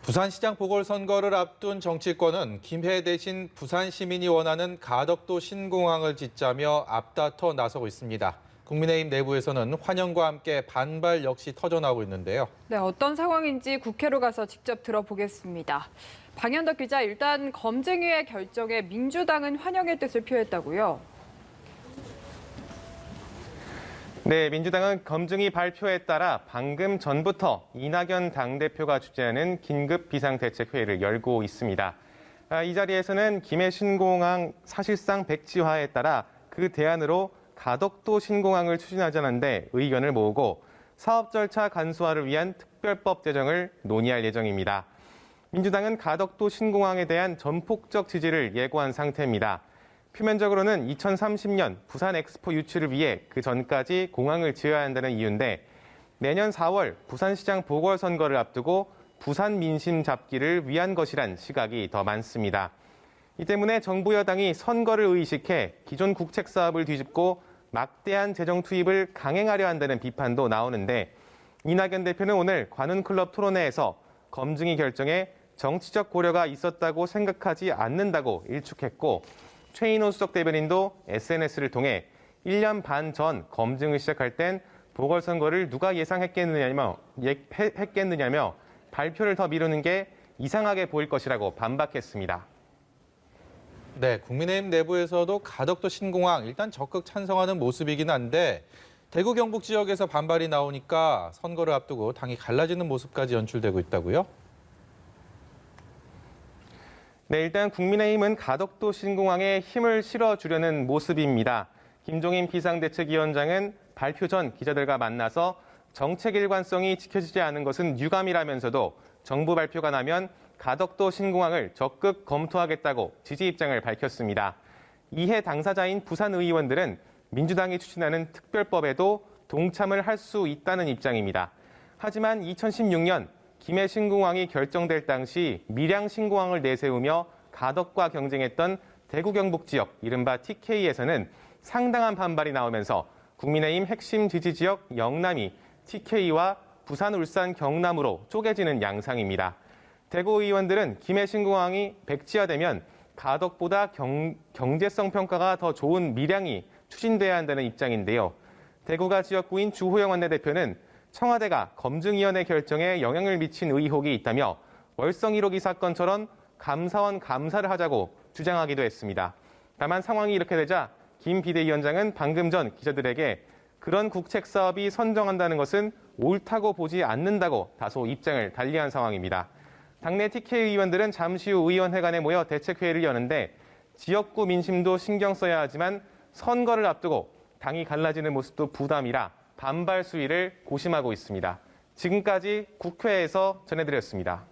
부산시장 보궐선거를 앞둔 정치권은 김해 대신 부산 시민이 원하는 가덕도 신공항을 짓자며 앞다퉈 나서고 있습니다. 국민의힘 내부에서는 환영과 함께 반발 역시 터져나오고 있는데요. 네, 어떤 상황인지 국회로 가서 직접 들어보겠습니다. 방현덕 기자, 일단 검증위의 결정에 민주당은 환영의 뜻을 표했다고요? 네, 민주당은 검증위 발표에 따라 방금 전부터 이낙연 당대표가 주재하는 긴급 비상대책회의를 열고 있습니다. 이 자리에서는 김해 신공항 사실상 백지화에 따라 그 대안으로 가덕도 신공항을 추진하자는데 의견을 모으고 사업 절차 간소화를 위한 특별법 제정을 논의할 예정입니다. 민주당은 가덕도 신공항에 대한 전폭적 지지를 예고한 상태입니다. 표면적으로는 2030년 부산 엑스포 유치를 위해 그 전까지 공항을 지어야 한다는 이유인데 내년 4월 부산시장 보궐선거를 앞두고 부산 민심 잡기를 위한 것이란 시각이 더 많습니다. 이 때문에 정부 여당이 선거를 의식해 기존 국책 사업을 뒤집고 막대한 재정 투입을 강행하려 한다는 비판도 나오는데 이낙연 대표는 오늘 관훈클럽 토론회에서 검증위 결정에 정치적 고려가 있었다고 생각하지 않는다고 일축했고 최인호 수석 대변인도 SNS를 통해 1년 반 전 검증을 시작할 땐 보궐선거를 누가 예상했겠느냐며 발표를 더 미루는 게 이상하게 보일 것이라고 반박했습니다. 네, 국민의힘 내부에서도 가덕도 신공항 일단 적극 찬성하는 모습이긴 한데 대구 경북 지역에서 반발이 나오니까 선거를 앞두고 당이 갈라지는 모습까지 연출되고 있다고요? 네, 일단 국민의힘은 가덕도 신공항에 힘을 실어주려는 모습입니다. 김종인 비상대책위원장은 발표 전 기자들과 만나서 정책 일관성이 지켜지지 않은 것은 유감이라면서도 정부 발표가 나면 가덕도 신공항을 적극 검토하겠다고 지지 입장을 밝혔습니다. 이해 당사자인 부산 의원들은 민주당이 추진하는 특별법에도 동참을 할 수 있다는 입장입니다. 하지만 2016년 김해 신공항이 결정될 당시 밀양 신공항을 내세우며 가덕과 경쟁했던 대구 경북 지역 이른바 TK에서는 상당한 반발이 나오면서 국민의힘 핵심 지지 지역 영남이 TK와 부산, 울산, 경남으로 쪼개지는 양상입니다. 대구 의원들은 김해 신공항이 백지화되면 가덕보다 경제성 평가가 더 좋은 밀양이 추진돼야 한다는 입장인데요. 대구가 지역구인 주호영 원내대표는 청와대가 검증위원회 결정에 영향을 미친 의혹이 있다며 월성 1호기 사건처럼 감사원 감사를 하자고 주장하기도 했습니다. 다만 상황이 이렇게 되자 김 비대위원장은 방금 전 기자들에게 그런 국책 사업이 선정한다는 것은 옳다고 보지 않는다고 다소 입장을 달리한 상황입니다. 당내 TK 의원들은 잠시 후 의원회관에 모여 대책회의를 여는데 지역구 민심도 신경 써야 하지만 선거를 앞두고 당이 갈라지는 모습도 부담이라 반발 수위를 고심하고 있습니다. 지금까지 국회에서 전해드렸습니다.